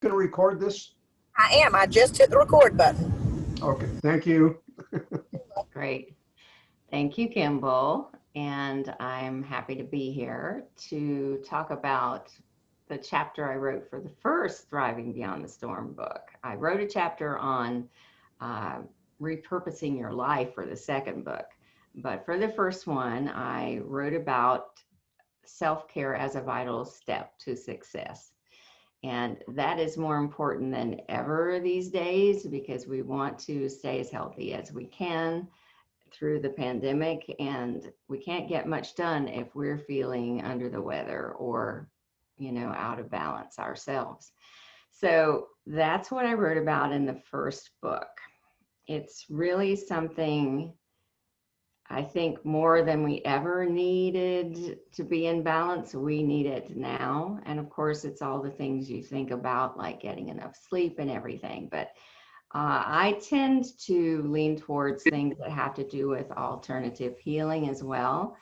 going to record this? I am. I just hit the record button. Okay, thank you. Great. Thank you, Kimball. And I'm happy to be here to talk about the chapter I wrote for the first Thriving Beyond the Storm book. I wrote a chapter on repurposing your life for the second book. But for the first one, I wrote about self-care as a vital step to success. And that is more important than ever these days because we want to stay as healthy as we can through the pandemic, and we can't get much done if we're feeling under the weather or, out of balance ourselves. So that's what I wrote about in the first book. It's really something I think more than we ever needed to be in balance. We need it now. And of course, it's all the things you think about, like getting enough sleep and everything. But I tend to lean towards things that have to do with alternative healing as well,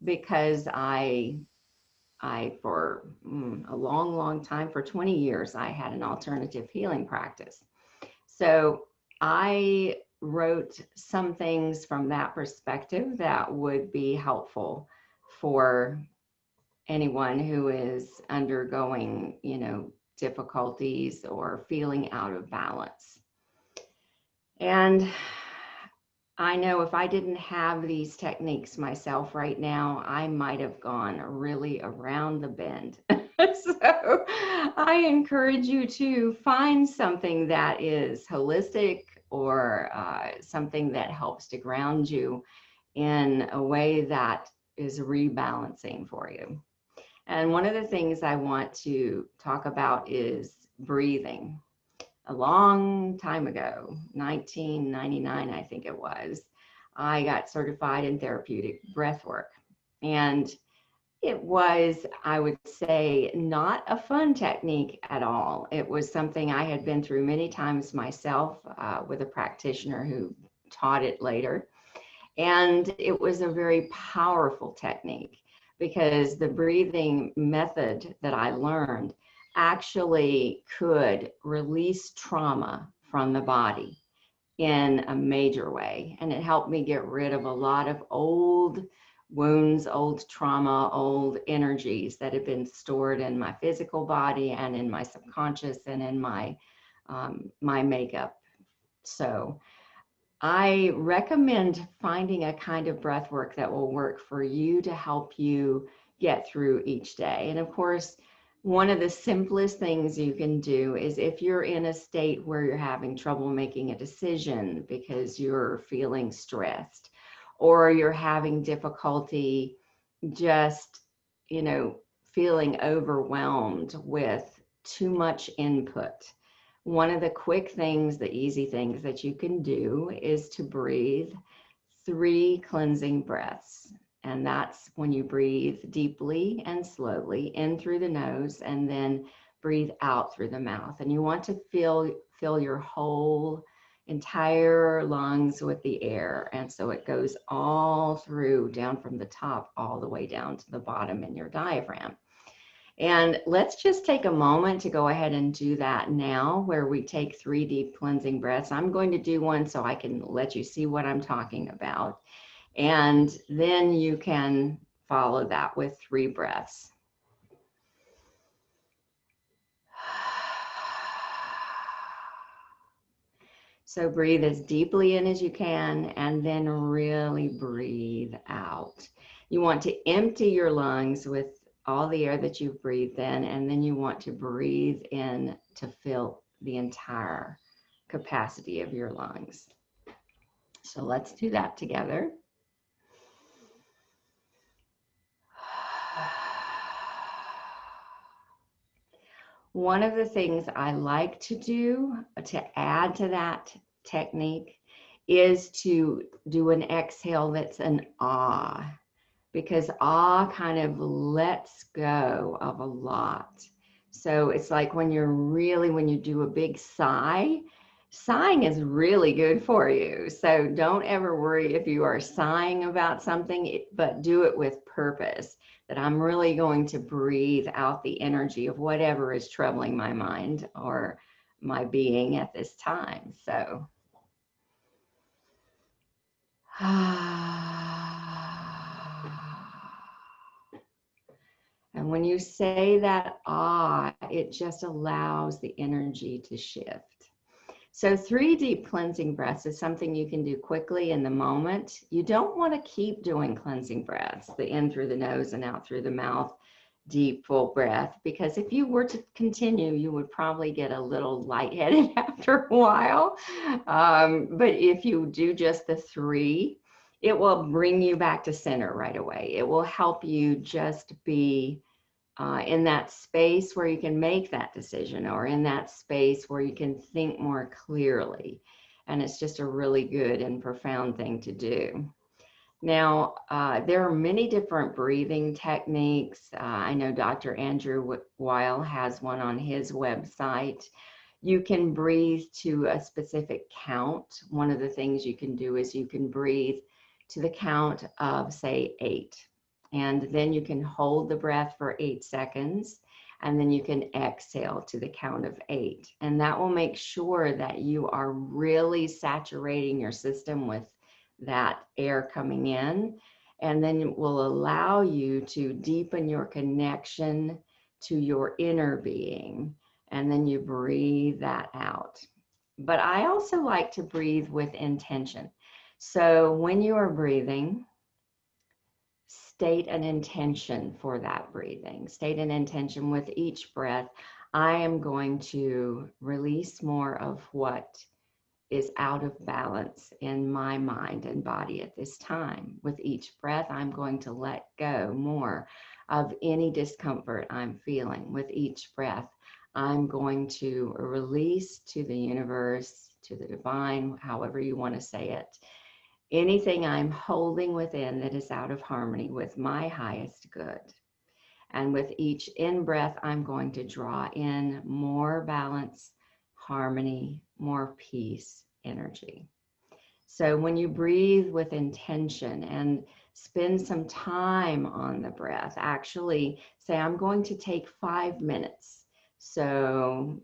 because I for a long time, for 20 years, I had an alternative healing practice. So I wrote some things from that perspective that would be helpful for anyone who is undergoing, difficulties or feeling out of balance. And I know if I didn't have these techniques myself right now, I might have gone really around the bend. So I encourage you to find something that is holistic or something that helps to ground you in a way that is rebalancing for you. And one of the things I want to talk about is breathing. A long time ago, 1999, I think it was, I got certified in therapeutic breath work. And it was, I would say, not a fun technique at all. It was something I had been through many times myself with a practitioner who taught it later. And it was a very powerful technique because the breathing method that I learned actually could release trauma from the body in a major way. And it helped me get rid of a lot of old wounds, old trauma, old energies that had been stored in my physical body and in my subconscious and in my makeup. So I recommend finding a kind of breath work that will work for you to help you get through each day. And of course, one of the simplest things you can do is if you're in a state where you're having trouble making a decision because you're feeling stressed, or you're having difficulty just, feeling overwhelmed with too much input. One of the quick things, the easy things that you can do is to breathe 3 cleansing breaths. And that's when you breathe deeply and slowly in through the nose and then breathe out through the mouth. And you want to fill your whole entire lungs with the air. And so it goes all through, down from the top, all the way down to the bottom in your diaphragm. And let's just take a moment to go ahead and do that now, where we take 3 deep cleansing breaths. I'm going to do one so I can let you see what I'm talking about. And then you can follow that with 3 breaths. So breathe as deeply in as you can, and then really breathe out. You want to empty your lungs with all the air that you've breathed in, and then you want to breathe in to fill the entire capacity of your lungs. So let's do that together. One of the things I like to do to add to that technique is to do an exhale that's an ah, because ah kind of lets go of a lot. So it's like when you do a big sigh, sighing is really good for you. So don't ever worry if you are sighing about something, but do it with purpose. that I'm really going to breathe out the energy of whatever is troubling my mind or my being at this time. So, and when you say that it just allows the energy to shift. So 3 deep cleansing breaths is something you can do quickly in the moment. You don't want to keep doing cleansing breaths, the in through the nose and out through the mouth, deep full breath, because if you were to continue, you would probably get a little lightheaded after a while. But if you do just the 3, it will bring you back to center right away. It will help you just be in that space where you can make that decision, or in that space where you can think more clearly. And it's just a really good and profound thing to do. Now, there are many different breathing techniques. I know Dr. Andrew Weil has one on his website. You can breathe to a specific count. One of the things you can do is you can breathe to the count of, say, 8. And then you can hold the breath for 8 seconds, and then you can exhale to the count of 8. And that will make sure that you are really saturating your system with that air coming in, and then it will allow you to deepen your connection to your inner being, and then you breathe that out. But I also like to breathe with intention. So when you are breathing, state an intention for that breathing. State an intention with each breath. I am going to release more of what is out of balance in my mind and body at this time. With each breath, I'm going to let go more of any discomfort I'm feeling. With each breath, I'm going to release to the universe, to the divine, however you want to say it, anything I'm holding within that is out of harmony with my highest good. And with each in-breath, I'm going to draw in more balance, harmony, more peace, energy. So when you breathe with intention and spend some time on the breath, actually say, I'm going to take 5 minutes. So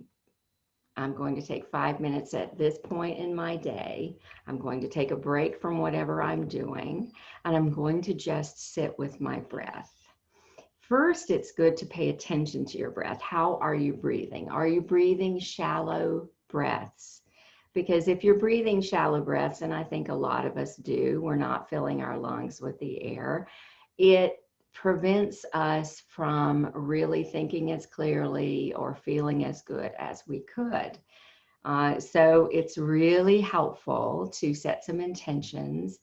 I'm going to take 5 minutes at this point in my day. I'm going to take a break from whatever I'm doing, and I'm going to just sit with my breath. First, it's good to pay attention to your breath. How are you breathing? Are you breathing shallow breaths? Because if you're breathing shallow breaths, and I think a lot of us do, we're not filling our lungs with the air, it prevents us from really thinking as clearly or feeling as good as we could. So it's really helpful to set some intentions,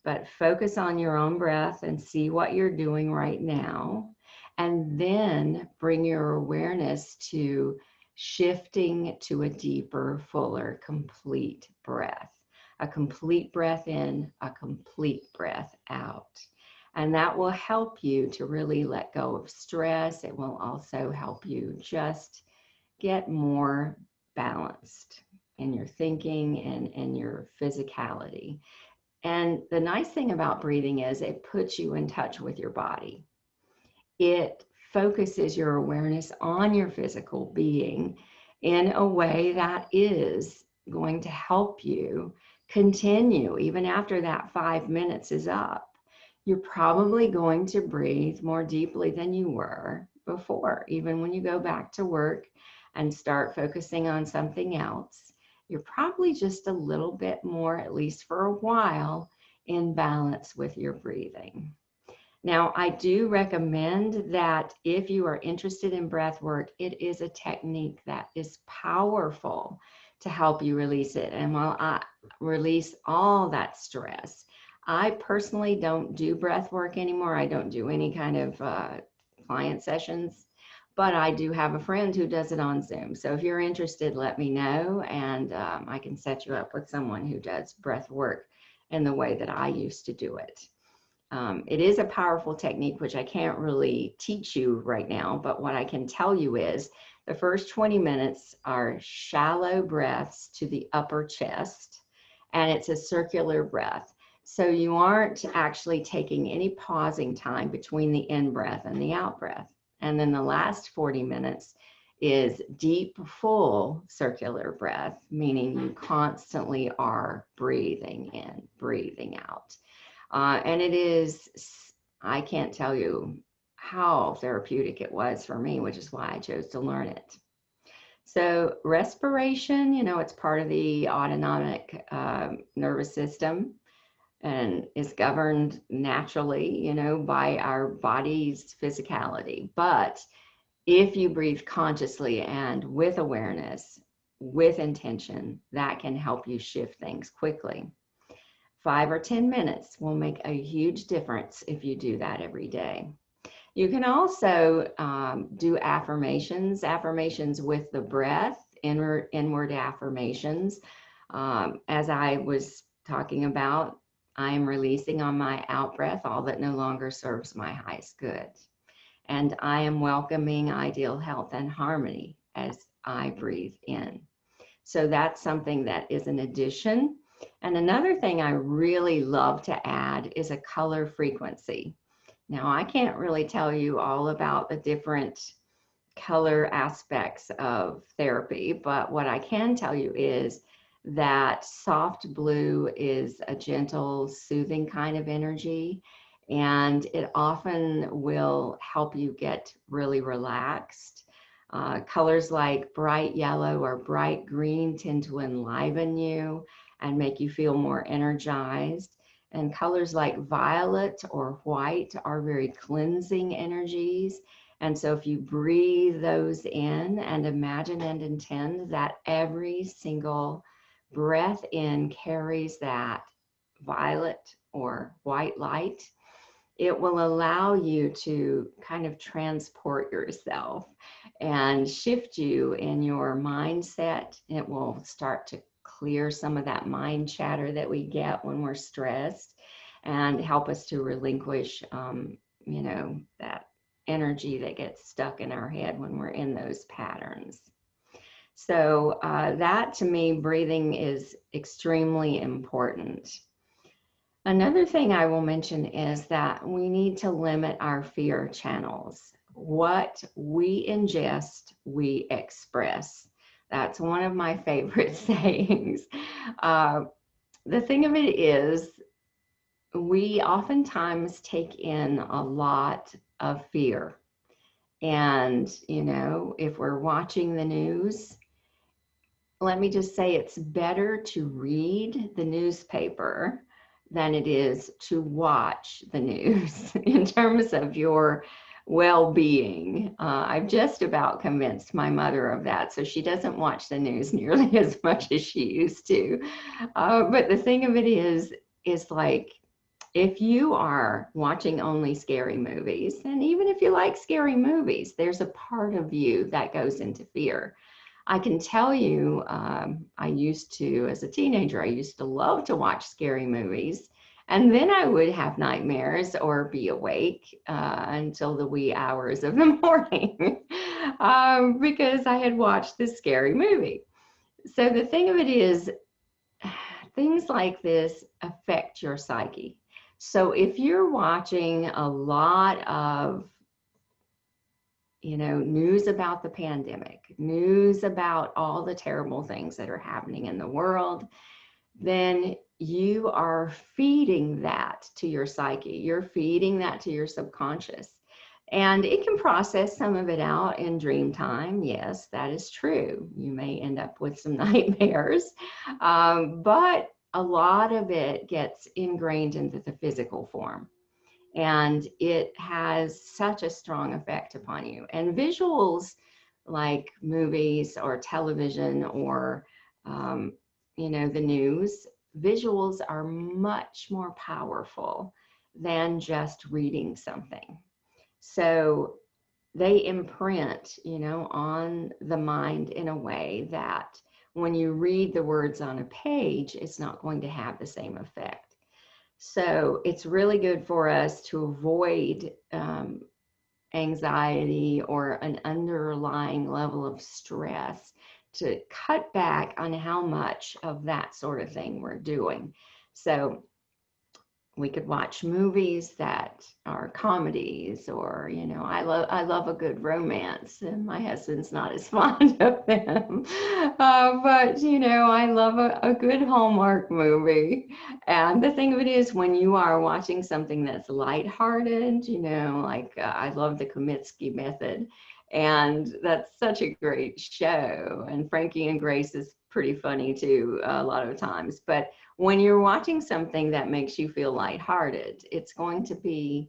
but focus on your own breath and see what you're doing right now. And then bring your awareness to shifting to a deeper, fuller, complete breath. A complete breath in, a complete breath out. And that will help you to really let go of stress. It will also help you just get more balanced in your thinking and in your physicality. And the nice thing about breathing is it puts you in touch with your body. It focuses your awareness on your physical being in a way that is going to help you continue even after that 5 minutes is up. You're probably going to breathe more deeply than you were before. Even when you go back to work and start focusing on something else, you're probably just a little bit more, at least for a while, in balance with your breathing. Now, I do recommend that if you are interested in breath work, it is a technique that is powerful to help you release it and release all that stress. I personally don't do breath work anymore. I don't do any kind of client sessions, but I do have a friend who does it on Zoom. So if you're interested, let me know, and I can set you up with someone who does breath work in the way that I used to do it. It is a powerful technique, which I can't really teach you right now, but what I can tell you is the first 20 minutes are shallow breaths to the upper chest, and it's a circular breath. So you aren't actually taking any pausing time between the in breath and the out breath. And then the last 40 minutes is deep, full circular breath, meaning you constantly are breathing in, breathing out. And it is, I can't tell you how therapeutic it was for me, which is why I chose to learn it. So respiration, you know, it's part of the autonomic nervous system and is governed naturally, you know, by our body's physicality. But if you breathe consciously and with awareness, with intention, that can help you shift things quickly. 5 or 10 minutes will make a huge difference if you do that every day. You can also do affirmations with the breath, inward affirmations. As I was talking about, I am releasing on my out breath all that no longer serves my highest good. And I am welcoming ideal health and harmony as I breathe in. So that's something that is an addition. And another thing I really love to add is a color frequency. Now, I can't really tell you all about the different color aspects of therapy, but what I can tell you is that soft blue is a gentle, soothing kind of energy, and it often will help you get really relaxed. Colors like bright yellow or bright green tend to enliven you and make you feel more energized. And colors like violet or white are very cleansing energies. And so if you breathe those in and imagine and intend that every single breath in carries that violet or white light, it will allow you to kind of transport yourself and shift you in your mindset. It will start to clear some of that mind chatter that we get when we're stressed and help us to relinquish, you know, that energy that gets stuck in our head when we're in those patterns. So that to me, breathing is extremely important. Another thing I will mention is that we need to limit our fear channels. What we ingest, we express. That's one of my favorite sayings. The thing of it is, we oftentimes take in a lot of fear. And, you know, if we're watching the news, let me just say it's better to read the newspaper than it is to watch the news in terms of your well-being. I've just about convinced my mother of that, so she doesn't watch the news nearly as much as she used to. But the thing of it is like, if you are watching only scary movies, and even if you like scary movies, there's a part of you that goes into fear. I can tell you, I used to, as a teenager, I used to love to watch scary movies. And then I would have nightmares or be awake until the wee hours of the morning because I had watched this scary movie. So the thing of it is, things like this affect your psyche. So if you're watching a lot of, you know, news about the pandemic, news about all the terrible things that are happening in the world, then you are feeding that to your psyche. You're feeding that to your subconscious. And it can process some of it out in dream time. Yes, that is true. You may end up with some nightmares, but a lot of it gets ingrained into the physical form. And it has such a strong effect upon you. And visuals like movies or television or, you know, the news, visuals are much more powerful than just reading something. So they imprint, you know, on the mind in a way that when you read the words on a page, it's not going to have the same effect. So it's really good for us to avoid anxiety or an underlying level of stress, to cut back on how much of that sort of thing we're doing. So we could watch movies that are comedies, or I love a good romance, and my husband's not as fond of them. But I love a good Hallmark movie. And the thing of it is, when you are watching something that's lighthearted, like I love the Kominsky Method, and that's such a great show. And Frankie and Grace is pretty funny too, a lot of times. But when you're watching something that makes you feel lighthearted, it's going to be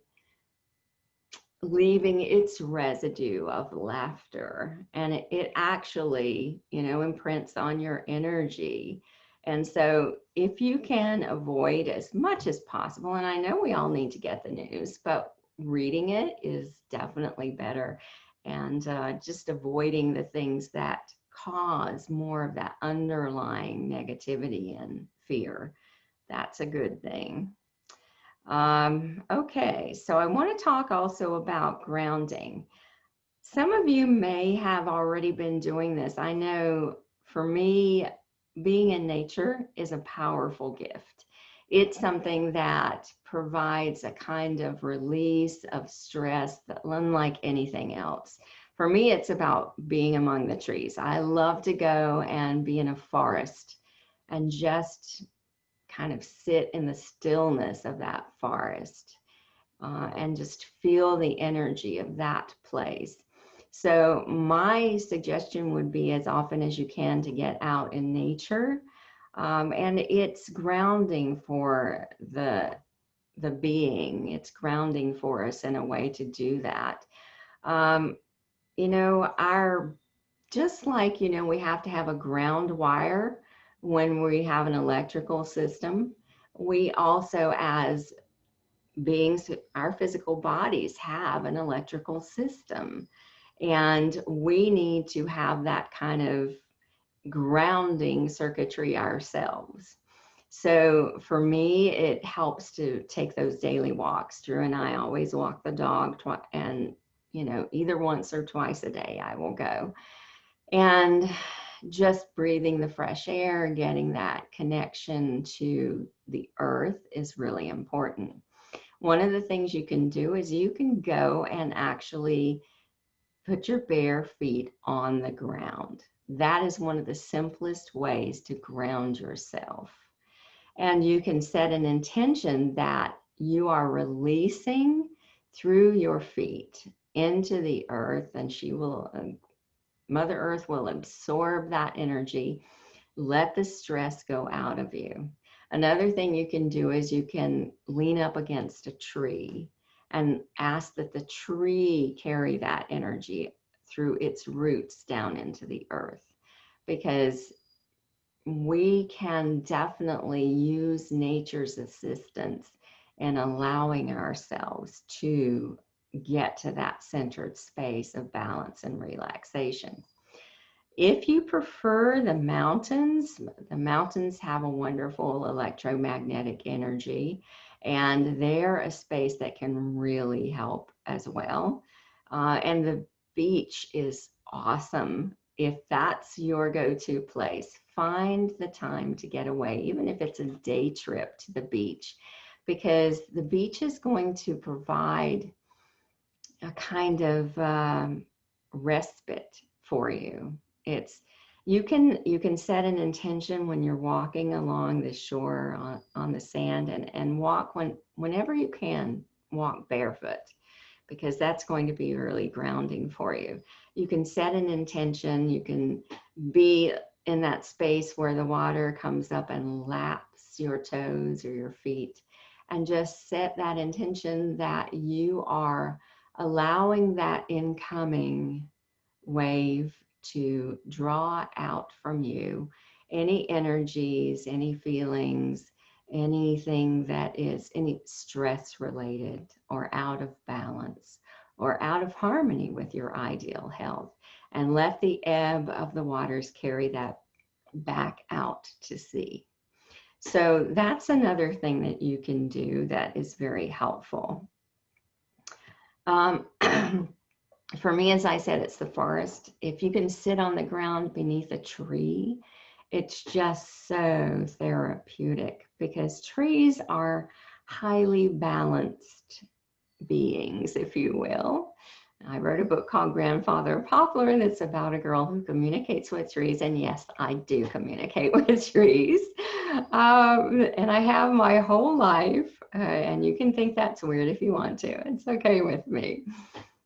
leaving its residue of laughter, and it actually, imprints on your energy. And so if you can avoid as much as possible, and I know we all need to get the news, but reading it is definitely better. And just avoiding the things that cause more of that underlying negativity and fear. That's a good thing. Okay, so I want to talk also about grounding. Some of you may have already been doing this. I know for me, being in nature is a powerful gift. It's something that provides a kind of release of stress that unlike anything else. For me, it's about being among the trees. I love to go and be in a forest and just kind of sit in the stillness of that forest, and just feel the energy of that place. So my suggestion would be, as often as you can, to get out in nature. And it's grounding for the being. It's grounding for us in a way to do that. Our just like, we have to have a ground wire when we have an electrical system, we also, as beings, our physical bodies have an electrical system. And we need to have that kind of grounding circuitry ourselves. So for me, it helps to take those daily walks. Drew and I always walk the dog, and either once or twice a day I will go. And just breathing the fresh air, getting that connection to the earth is really important. One of the things you can do is you can go and actually put your bare feet on the ground. That is one of the simplest ways to ground yourself. And you can set an intention that you are releasing through your feet into the earth, and Mother Earth will absorb that energy. Let the stress go out of you. Another thing you can do is you can lean up against a tree and ask that the tree carry that energy through its roots down into the earth, because we can definitely use nature's assistance in allowing ourselves to get to that centered space of balance and relaxation. If you prefer the mountains have a wonderful electromagnetic energy, and they're a space that can really help as well. And the beach is awesome. If that's your go-to place, find the time to get away, even if it's a day trip to the beach, because the beach is going to provide a kind of respite for you. You can set an intention when you're walking along the shore on the sand, and walk whenever you can, walk barefoot, because that's going to be really grounding for you. You can set an intention, you can be in that space where the water comes up and laps your toes or your feet, and just set that intention that you are allowing that incoming wave to draw out from you any energies, any feelings, anything that is any stress related or out of balance or out of harmony with your ideal health, and let the ebb of the waters carry that back out to sea. So that's another thing that you can do that is very helpful. For me, as I said, it's the forest. If you can sit on the ground beneath a tree, it's just so therapeutic, because trees are highly balanced beings, if you will. I wrote a book called Grandfather Poplar, and it's about a girl who communicates with trees. And yes, I do communicate with trees. And I have my whole life. And you can think that's weird if you want to. It's okay with me.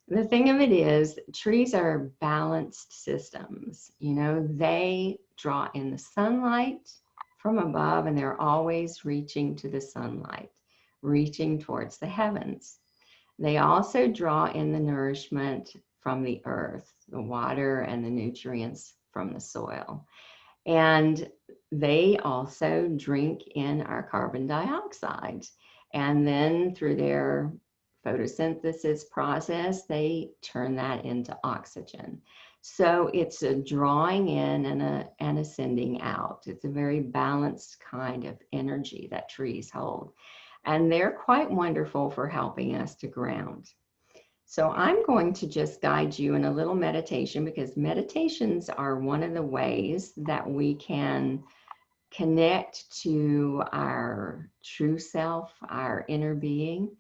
The thing of it is, trees are balanced systems. You know, they draw in the sunlight from above, and they're always reaching to the sunlight, reaching towards the heavens. They also draw in the nourishment from the earth, the water and the nutrients from the soil. And they also drink in our carbon dioxide. And then through their photosynthesis process, they turn that into oxygen. So it's a drawing in and a sending out. It's a very balanced kind of energy that trees hold. And they're quite wonderful for helping us to ground. So I'm going to just guide you in a little meditation, because meditations are one of the ways that we can connect to our true self, our inner being.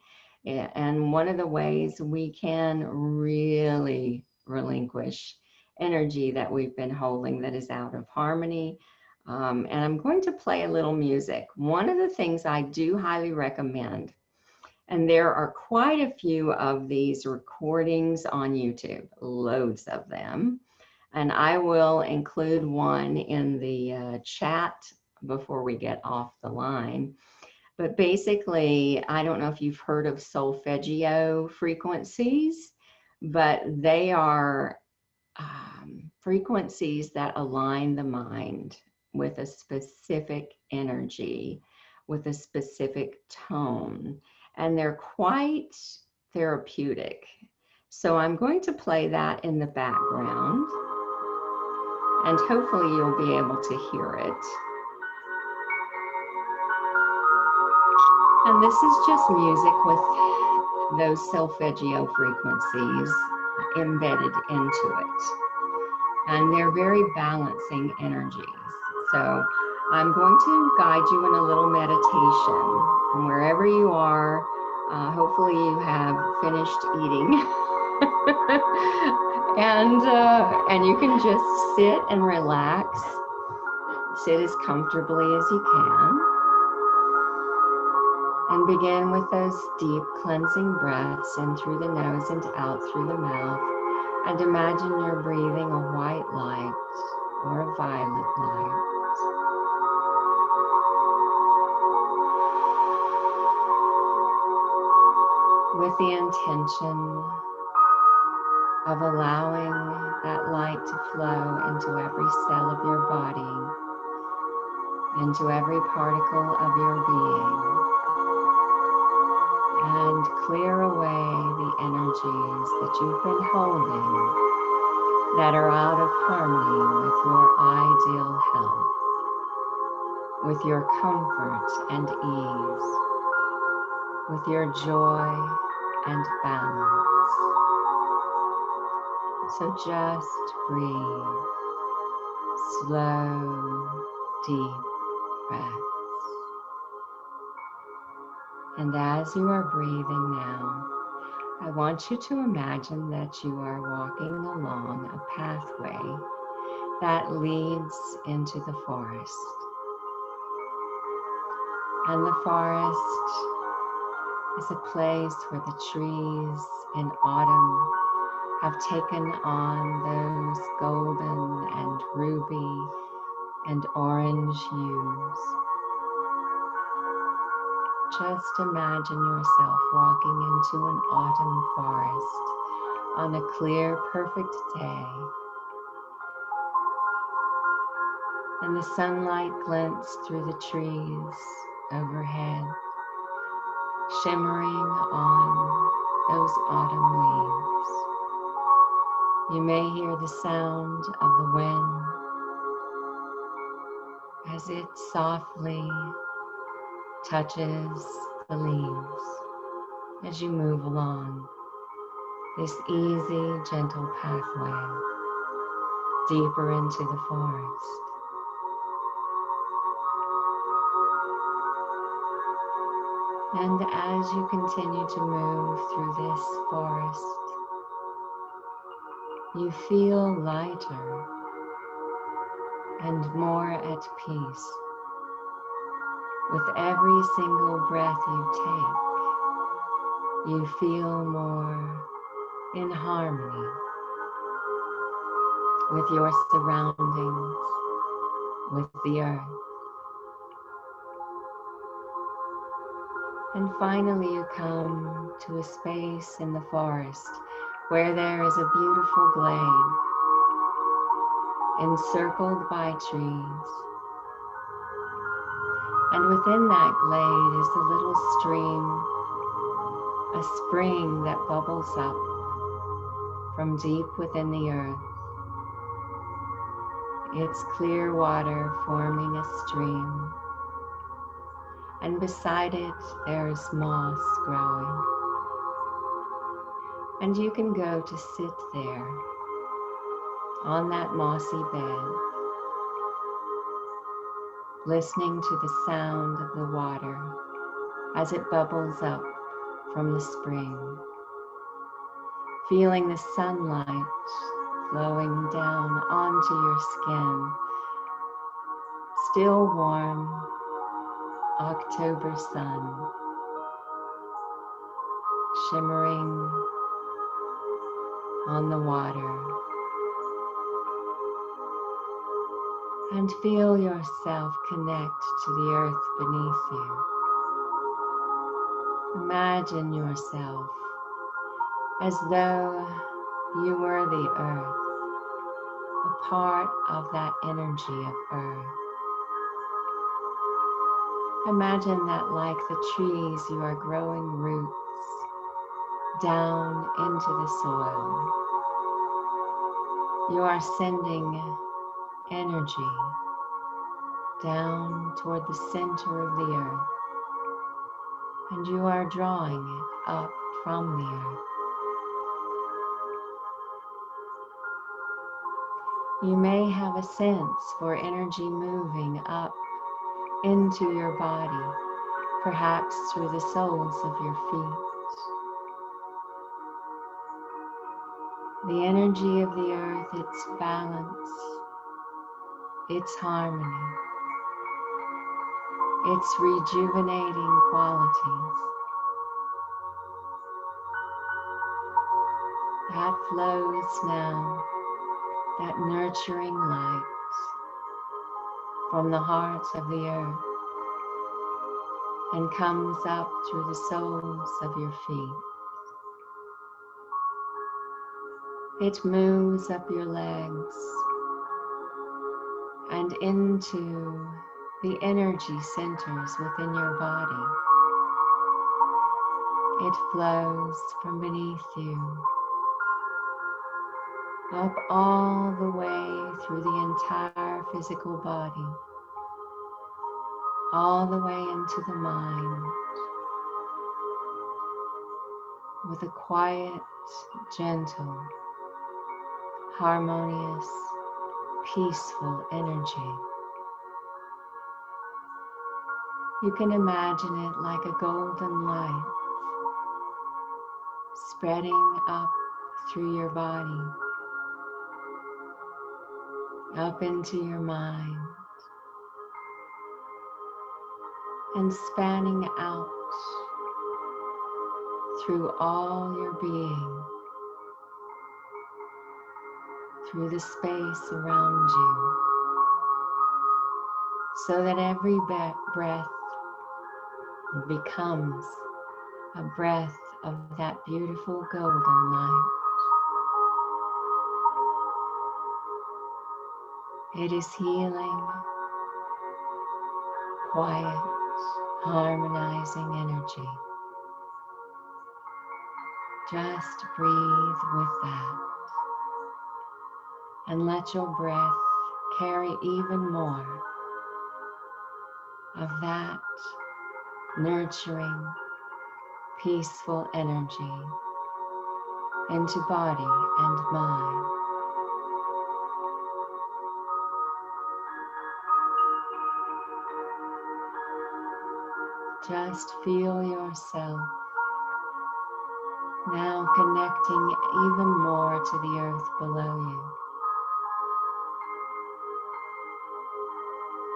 And one of the ways we can really relinquish energy that we've been holding that is out of harmony. And I'm going to play a little music. One of the things I do highly recommend, and there are quite a few of these recordings on YouTube, loads of them. And I will include one in the chat before we get off the line. But basically, I don't know if you've heard of solfeggio frequencies, but they are frequencies that align the mind with a specific energy, with a specific tone, and they're quite therapeutic. So I'm going to play that in the background, and hopefully you'll be able to hear it. And this is just music with those solfeggio frequencies embedded into it. And they're very balancing energies. So I'm going to guide you in a little meditation. And wherever you are, hopefully you have finished eating. And you can just sit and relax. Sit as comfortably as you can. And begin with those deep cleansing breaths in through the nose and out through the mouth. And imagine you're breathing a white light or a violet light. With the intention of allowing that light to flow into every cell of your body, into every particle of your being, and clear away the energies that you've been holding that are out of harmony with your ideal health, with your comfort and ease, with your joy and balance. So just breathe, slow, deep breaths. And as you are breathing now, I want you to imagine that you are walking along a pathway that leads into the forest. And the forest is a place where the trees in autumn have taken on those golden and ruby and orange hues. Just imagine yourself walking into an autumn forest on a clear, perfect day. And the sunlight glints through the trees overhead, shimmering on those autumn leaves. You may hear the sound of the wind as it softly touches the leaves as you move along this easy, gentle pathway deeper into the forest. And as you continue to move through this forest, you feel lighter and more at peace. With every single breath you take, you feel more in harmony with your surroundings, with the earth. And finally, you come to a space in the forest where there is a beautiful glade encircled by trees. And within that glade is a little stream, a spring that bubbles up from deep within the earth. Its clear water forming a stream. And beside it, there is moss growing. And you can go to sit there on that mossy bed, listening to the sound of the water as it bubbles up from the spring, feeling the sunlight flowing down onto your skin, still warm October sun, shimmering on the water. And feel yourself connect to the earth beneath you. Imagine yourself as though you were the earth, a part of that energy of earth. Imagine that like the trees, you are growing roots down into the soil. You are sending energy down toward the center of the earth, and you are drawing it up from the earth. You may have a sense for energy moving up into your body, perhaps through the soles of your feet. The energy of the earth, its balance, its harmony, its rejuvenating qualities, that flows now, that nurturing light from the heart of the earth and comes up through the soles of your feet. It moves up your legs and into the energy centers within your body. It flows from beneath you, up all the way through the entire physical body, all the way into the mind, with a quiet, gentle, harmonious, peaceful energy. You can imagine it like a golden light spreading up through your body, up into your mind, and spanning out through all your being, through the space around you, so that every breath becomes a breath of that beautiful golden light. It is healing, quiet, harmonizing energy. Just breathe with that and let your breath carry even more of that nurturing, peaceful energy into body and mind. Just feel yourself now connecting even more to the earth below you.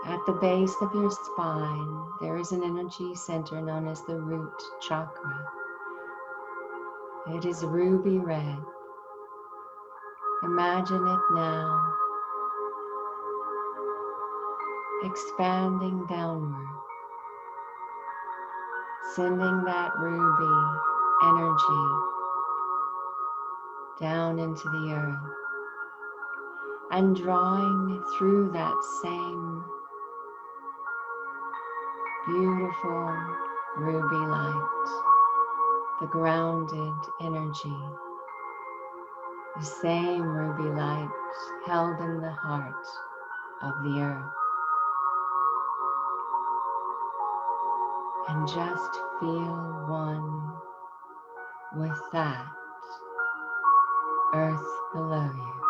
At the base of your spine, there is an energy center known as the root chakra. It is ruby red. Imagine it now expanding downward, sending that ruby energy down into the earth and drawing through that same beautiful ruby light, the grounded energy, the same ruby light held in the heart of the earth. And just feel one with that earth below you.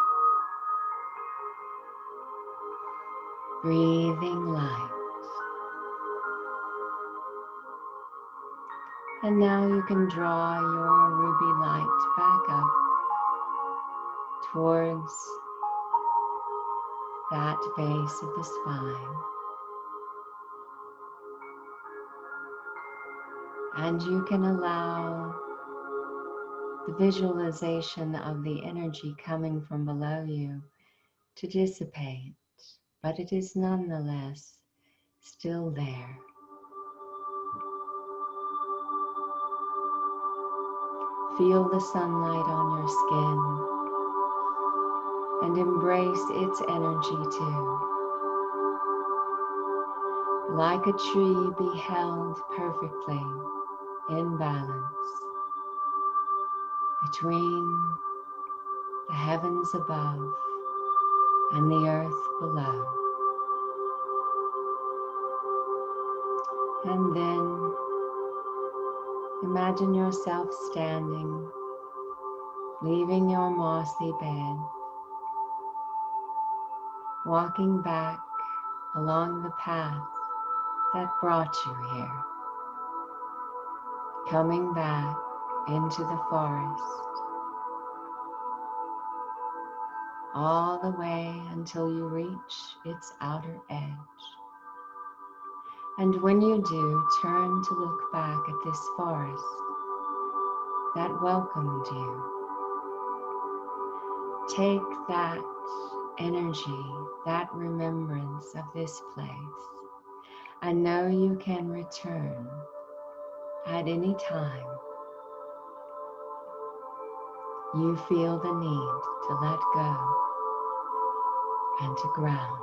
Breathing light. And now you can draw your ruby light back up towards that base of the spine. And you can allow the visualization of the energy coming from below you to dissipate, but it is nonetheless still there. Feel the sunlight on your skin and embrace its energy too. Like a tree, be held perfectly in balance between the heavens above and the earth below. And then imagine yourself standing, leaving your mossy bed, walking back along the path that brought you here, coming back into the forest, all the way until you reach its outer edge. And when you do, turn to look back at this forest that welcomed you. Take that energy, that remembrance of this place, and know you can return at any time you feel the need to let go and to ground.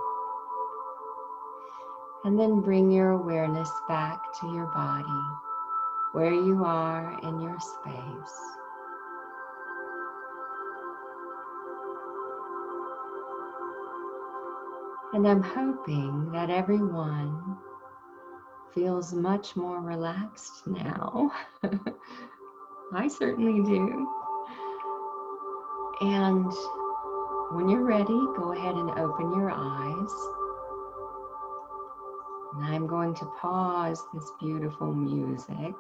And then bring your awareness back to your body, where you are in your space. And I'm hoping that everyone feels much more relaxed now. I certainly do. And when you're ready, go ahead and open your eyes. And I'm going to pause this beautiful music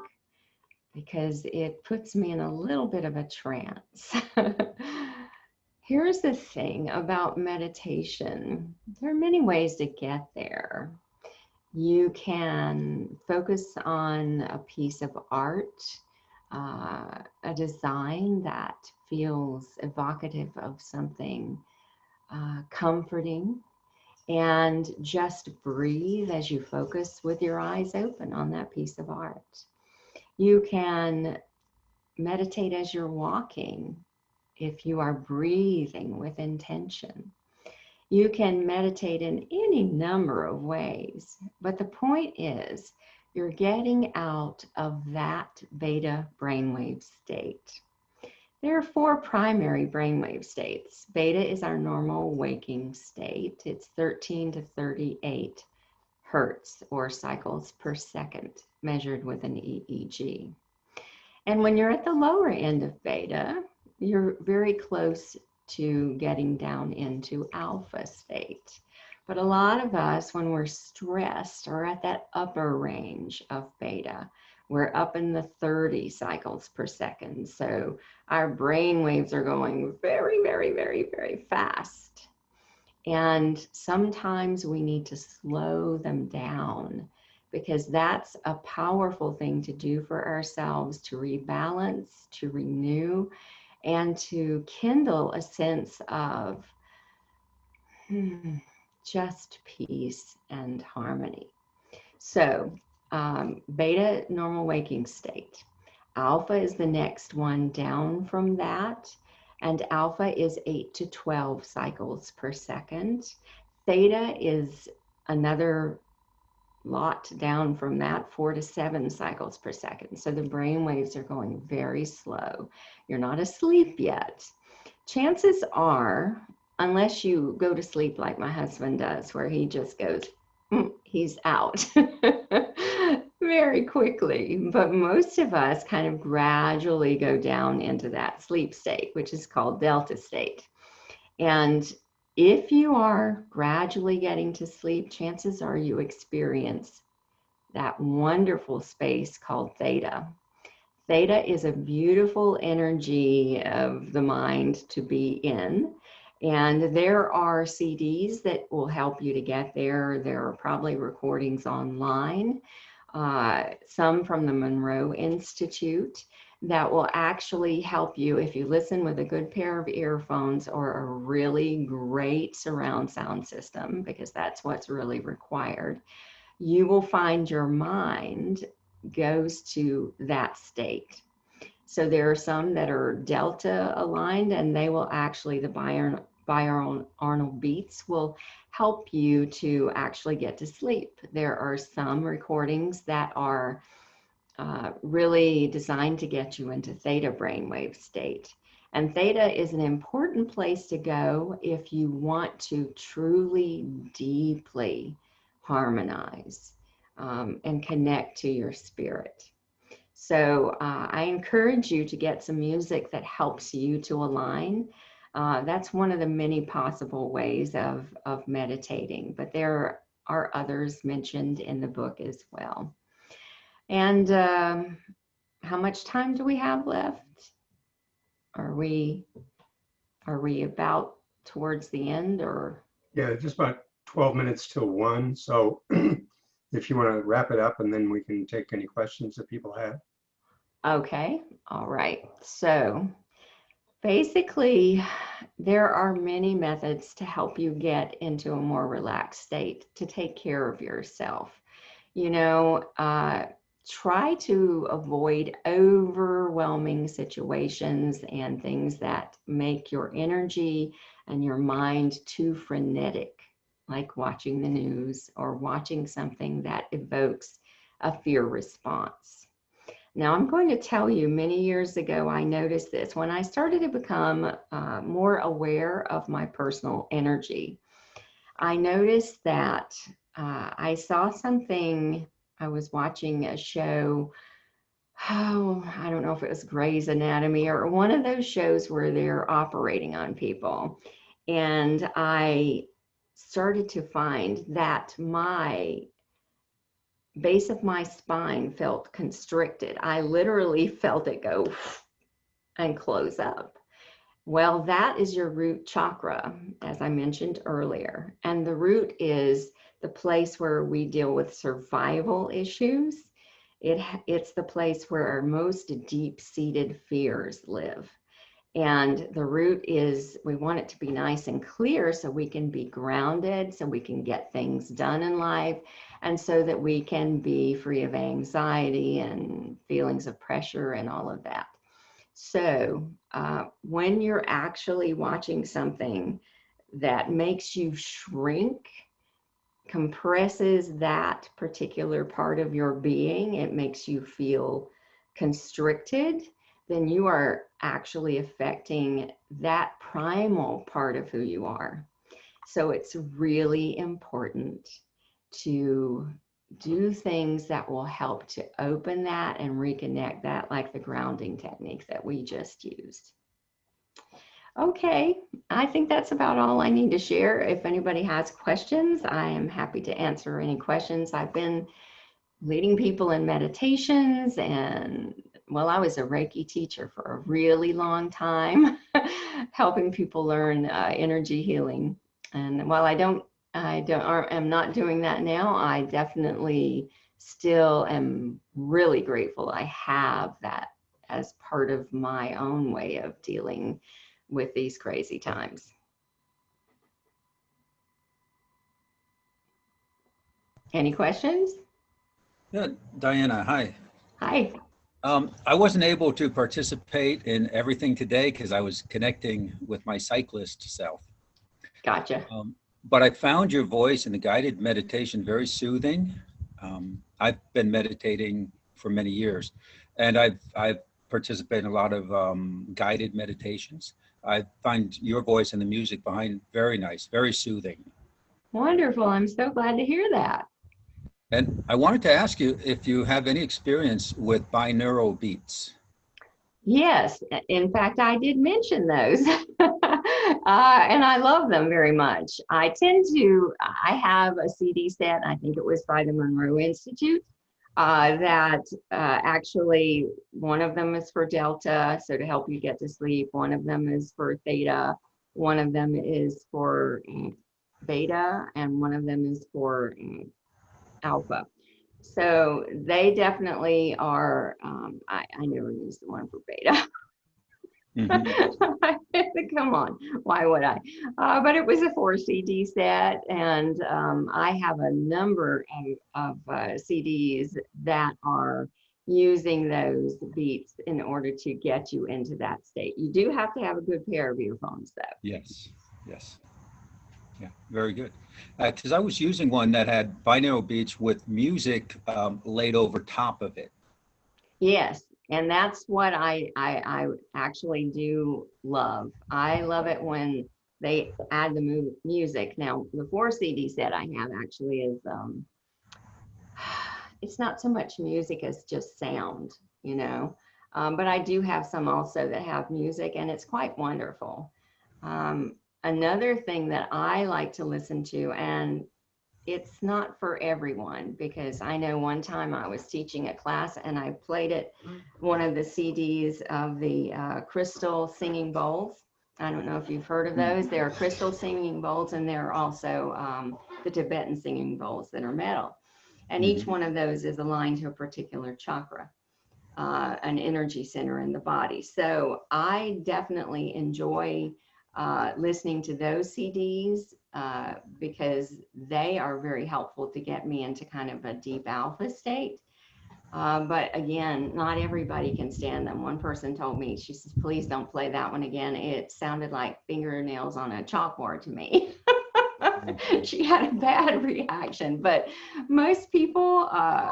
because it puts me in a little bit of a trance. Here's the thing about meditation. There are many ways to get there. You can focus on a piece of art, a design that feels evocative of something comforting, and just breathe as you focus with your eyes open on that piece of art. You can meditate as you're walking if you are breathing with intention. You can meditate in any number of ways, but the point is you're getting out of that beta brainwave state. There are 4 primary brainwave states. Beta is our normal waking state. It's 13 to 38 hertz or cycles per second measured with an EEG. And when you're at the lower end of beta, you're very close to getting down into alpha state, But a lot of us, when we're stressed, are at that upper range of beta. We're up in the 30 cycles per second. So our brain waves are going very, very, very, very fast. And sometimes we need to slow them down, because that's a powerful thing to do for ourselves, to rebalance, to renew, and to kindle a sense of just peace and harmony. So beta, normal waking state. Alpha is the next one down from that. And alpha is 8 to 12 cycles per second. Theta is another lot down from that, 4 to 7 cycles per second. So the brain waves are going very slow. You're not asleep yet. Chances are, unless you go to sleep like my husband does, where he just goes, he's out very quickly. But most of us kind of gradually go down into that sleep state, which is called delta state. And if you are gradually getting to sleep, chances are you experience that wonderful space called theta. Theta is a beautiful energy of the mind to be in. And there are CDs that will help you to get there. There are probably recordings online, some from the Monroe Institute, that will actually help you if you listen with a good pair of earphones or a really great surround sound system, because that's what's really required. You will find your mind goes to that state. So there are some that are delta aligned, and they will actually, the binaural beats will help you to actually get to sleep. There are some recordings that are really designed to get you into theta brainwave state. And theta is an important place to go if you want to truly, deeply harmonize and connect to your spirit. So I encourage you to get some music that helps you to align. That's one of the many possible ways of meditating, but there are others mentioned in the book as well. And how much time do we have left? Are we about towards the end, or? Yeah, just about 12 minutes till 1. So if you want to wrap it up, and then we can take any questions that people have. Okay, all right. So basically, there are many methods to help you get into a more relaxed state, to take care of yourself. You know, try to avoid overwhelming situations and things that make your energy and your mind too frenetic, like watching the news or watching something that evokes a fear response. Now, I'm going to tell you, many years ago, I noticed this. When I started to become more aware of my personal energy, I noticed that I saw something. I was watching a show, I don't know if it was Grey's Anatomy or one of those shows where they're operating on people. And I started to find that my base of my spine felt constricted. I literally felt it go and close up. Well, that is your root chakra, as I mentioned earlier. And the root is the place where we deal with survival issues. It's the place where our most deep-seated fears live. And the root is, we want it to be nice and clear so we can be grounded, so we can get things done in life, and so that we can be free of anxiety and feelings of pressure and all of that. So when you're actually watching something that makes you shrink, compresses that particular part of your being, it makes you feel constricted, then you are actually affecting that primal part of who you are. So it's really important to do things that will help to open that and reconnect that, like the grounding technique that we just used. Okay, I think that's about all I need to share. If anybody has questions, I am happy to answer any questions. I've been leading people in meditations, and well, I was a Reiki teacher for a really long time, helping people learn energy healing. And while am not doing that now, I definitely still am really grateful I have that as part of my own way of dealing with these crazy times. Any questions? Yeah, Diana, hi. Hi. I wasn't able to participate in everything today because I was connecting with my cyclist self. Gotcha. But I found your voice in the guided meditation very soothing. I've been meditating for many years, and I've participated in a lot of guided meditations. I find your voice and the music behind very nice, very soothing. Wonderful. I'm so glad to hear that. And I wanted to ask you if you have any experience with binaural beats. Yes, in fact, I did mention those, and I love them very much. I have a CD set, I think it was by the Monroe Institute, that actually one of them is for Delta, so to help you get to sleep. One of them is for Theta. One of them is for Beta, and one of them is for Alpha. So they definitely are, I never used the one for Beta. Mhm. Come on, why would I? But it was a 4 CD set, and I have a number of CDs that are using those beats in order to get you into that state. You do have to have a good pair of earphones, though. Yes, yes. Yeah, very good. Because I was using one that had binaural beats with music laid over top of it. Yes, and that's what I actually do love. I love it when they add the music. Now, the 4 CD set I have actually is it's not so much music as just sound, you know. But I do have some also that have music, and it's quite wonderful. Another thing that I like to listen to, and it's not for everyone, because I know one time I was teaching a class and I played it, one of the CDs of the crystal singing bowls. I don't know if you've heard of those. There are crystal singing bowls, and there are also the Tibetan singing bowls that are metal. And each one of those is aligned to a particular chakra, an energy center in the body. So I definitely enjoy listening to those CDs because they are very helpful to get me into kind of a deep alpha state. But again, not everybody can stand them. One person told me, she says, please don't play that one again. It sounded like fingernails on a chalkboard to me. She had a bad reaction, but most people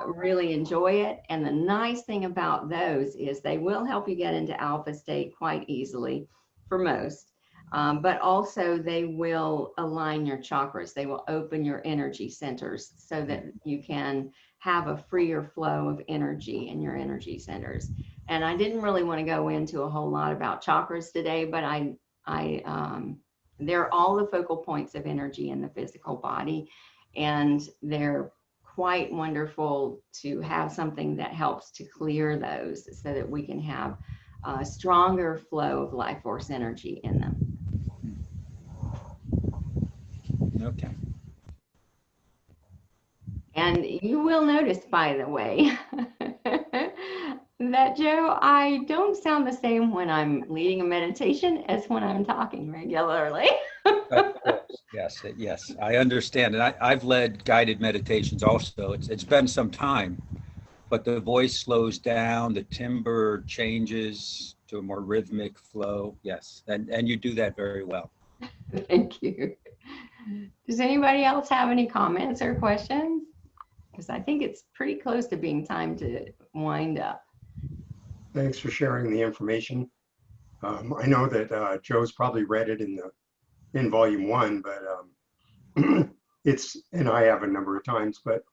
really enjoy it. And the nice thing about those is they will help you get into alpha state quite easily for most. But also they will align your chakras. They will open your energy centers so that you can have a freer flow of energy in your energy centers. And I didn't really want to go into a whole lot about chakras today, but they're all the focal points of energy in the physical body, and they're quite wonderful to have something that helps to clear those so that we can have a stronger flow of life force energy in them. Okay. And you will notice, by the way, that, Joe, I don't sound the same when I'm leading a meditation as when I'm talking regularly. Of course. Yes, yes, I understand. And I've led guided meditations also. It's been some time, but the voice slows down, the timbre changes to a more rhythmic flow. Yes, and you do that very well. Thank you. Does anybody else have any comments or questions? Because I think it's pretty close to being time to wind up. Thanks for sharing the information. I know that Joe's probably read it in volume 1, but and I have a number of times, but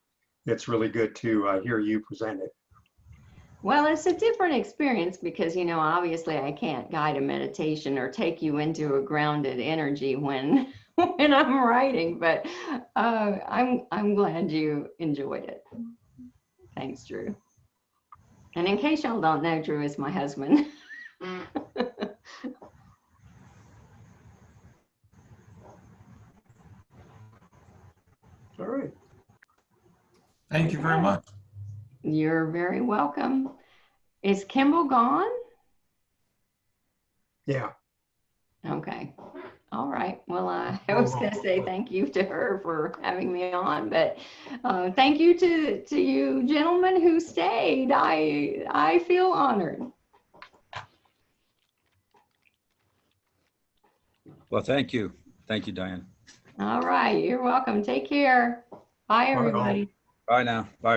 it's really good to hear you present it. Well, it's a different experience because, you know, obviously I can't guide a meditation or take you into a grounded energy when when I'm writing, but I'm glad you enjoyed it. Thanks, Drew. And in case y'all don't know, Drew is my husband. All right. Thank you very much. You're very welcome. Is Kimball gone? Yeah. Okay. All right. Well, I was going to say thank you to her for having me on, but thank you to you gentlemen who stayed. I feel honored. Well, thank you. Thank you, Diane. All right. You're welcome. Take care. Bye, all. everybody. Bye now. Bye.